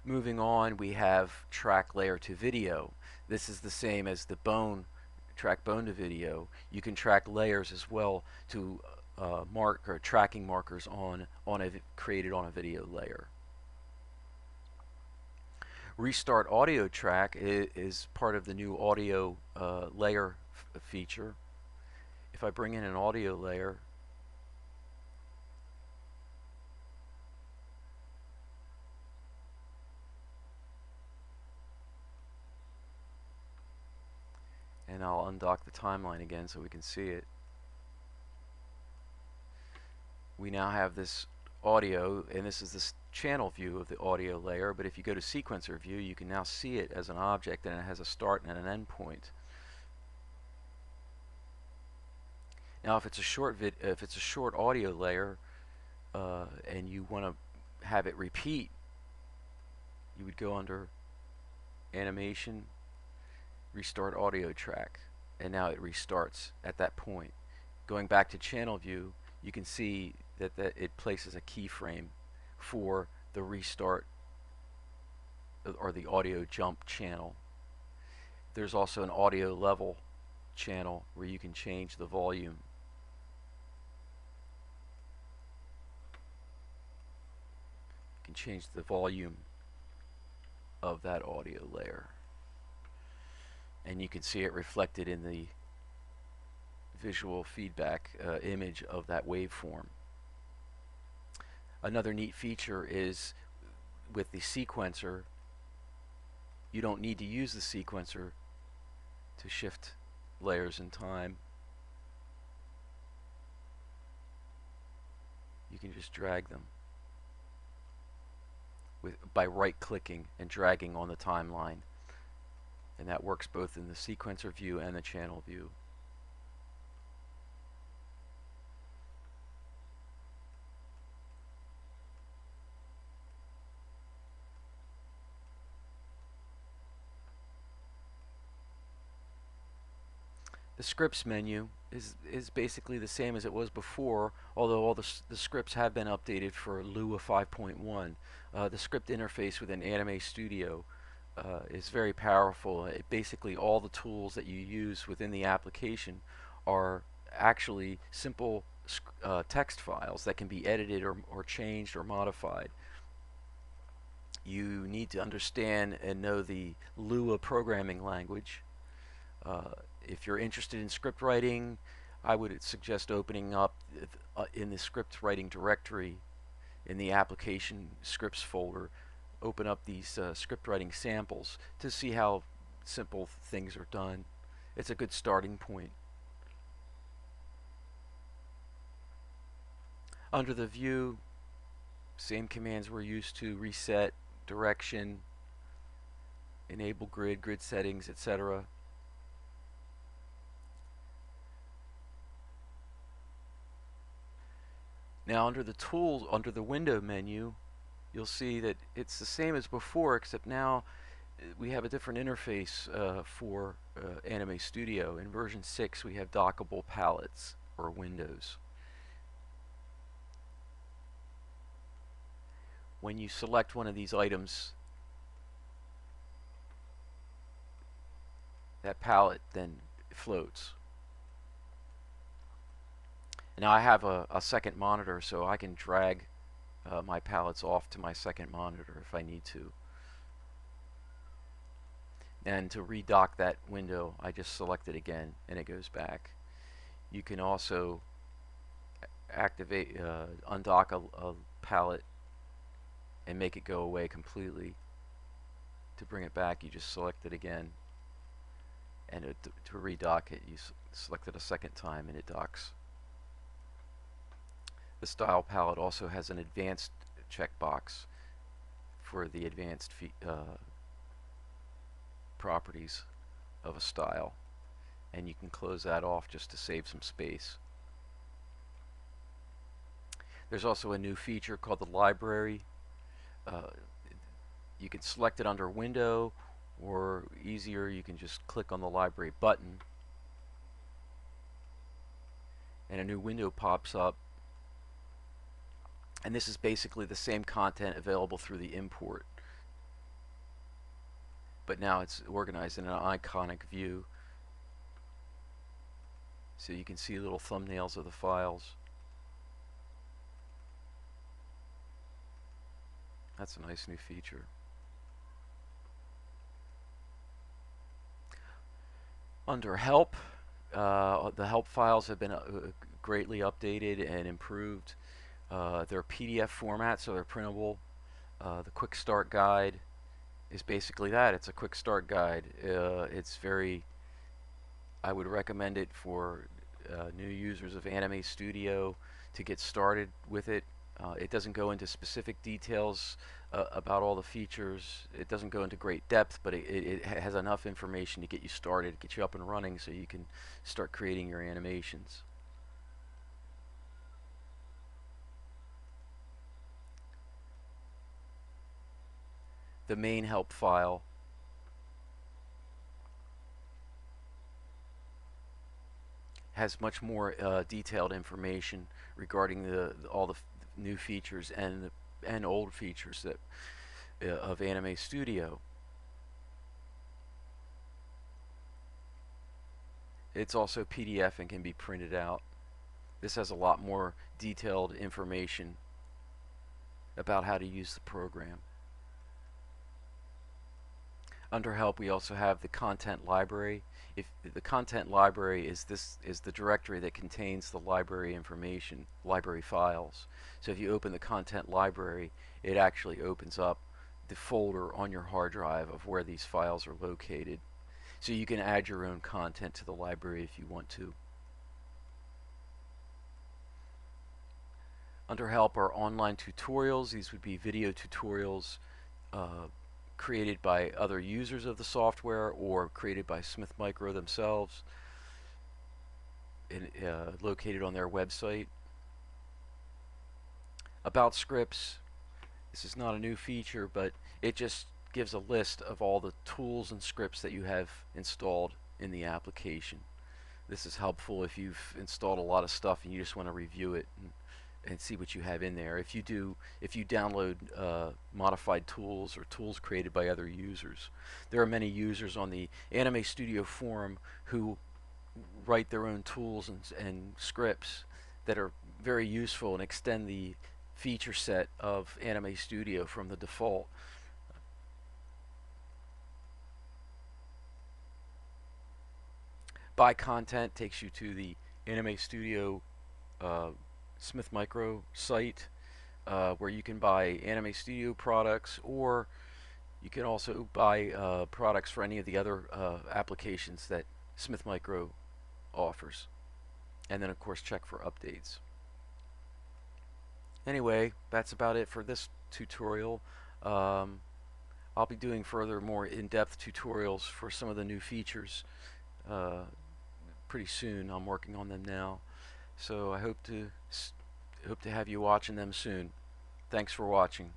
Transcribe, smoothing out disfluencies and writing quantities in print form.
Moving on, we have track layer to video. This is the same as the track bone to video. You can track layers as well to mark or tracking markers created on a video layer. Restart audio track is part of the new audio layer feature. If I bring in an audio layer, and I'll undock the timeline again so we can see it, we now have this audio, and this is this channel view of the audio layer, but if you go to sequencer view, you can now see it as an object, and it has a start and an end point. Now if it's a short audio layer and you want to have it repeat, you would go under animation, restart audio track, and now it restarts at that point. Going back to channel view, you can see that it places a keyframe for the restart or the audio jump channel. There's also an audio level channel where you can change the volume. You can change the volume of that audio layer, and you can see it reflected in the visual feedback image of that waveform. Another neat feature is with the sequencer, you don't need to use the sequencer to shift layers in time. You can just drag them by right-clicking and dragging on the timeline, and that works both in the sequencer view and the channel view. The scripts menu is basically the same as it was before, although all the scripts have been updated for Lua 5.1. The script interface within Anime Studio is very powerful. Basically all the tools that you use within the application are actually simple text files that can be edited or changed or modified. You need to understand and know the Lua programming language. If you're interested in script writing, I would suggest opening up in the script writing directory in the application scripts folder, open up these script writing samples to see how simple things are done. It's a good starting point. Under the view, same commands we're used to: reset, direction, enable grid settings, etc. Now under the tools, under the window menu, you'll see that it's the same as before, except now we have a different interface for Anime Studio. In version 6 we have dockable palettes or windows. When you select one of these items, that palette then floats. Now I have a second monitor, so I can drag my palettes off to my second monitor if I need to. And to redock that window, I just select it again and it goes back. You can also activate, undock a palette and make it go away completely. To bring it back, you just select it again, and to redock it, you select it a second time and it docks. The style palette also has an advanced checkbox for the advanced properties of a style, and you can close that off just to save some space. There's also a new feature called the library. You can select it under window, or easier, you can just click on the library button and a new window pops up. And this is basically the same content available through the import. but now it's organized in an iconic view, so you can see little thumbnails of the files. That's a nice new feature. Under help, the help files have been greatly updated and improved. They're PDF format, so they're printable. The quick start guide is basically that. It's a quick start guide. It's very, I would recommend it for new users of Anime Studio to get started with it. It doesn't go into specific details about all the features. It doesn't go into great depth, but it has enough information to get you started, get you up and running so you can start creating your animations. The main help file has much more detailed information regarding all the new features and old features that of Anime Studio. It's also PDF and can be printed out. This has a lot more detailed information about how to use the program. Under help, we also have the content library. If the content library is the directory that contains the library information, library files. So if you open the content library, it actually opens up the folder on your hard drive of where these files are located. So you can add your own content to the library if you want to. Under help are online tutorials. These would be video tutorials created by other users of the software or created by Smith Micro themselves and located on their website. About scripts, this is not a new feature, but it just gives a list of all the tools and scripts that you have installed in the application. This is helpful if you've installed a lot of stuff and you just want to review it and see what you have in there. If you download modified tools or tools created by other users, there are many users on the Anime Studio forum who write their own tools and scripts that are very useful and extend the feature set of Anime Studio from the default. Buy content takes you to the Anime Studio Smith Micro site where you can buy Anime Studio products, or you can also buy products for any of the other applications that Smith Micro offers. And then of course check for updates. Anyway, that's about it for this tutorial. I'll be doing further more in-depth tutorials for some of the new features pretty soon. I'm working on them now. So I hope to have you watching them soon. Thanks for watching.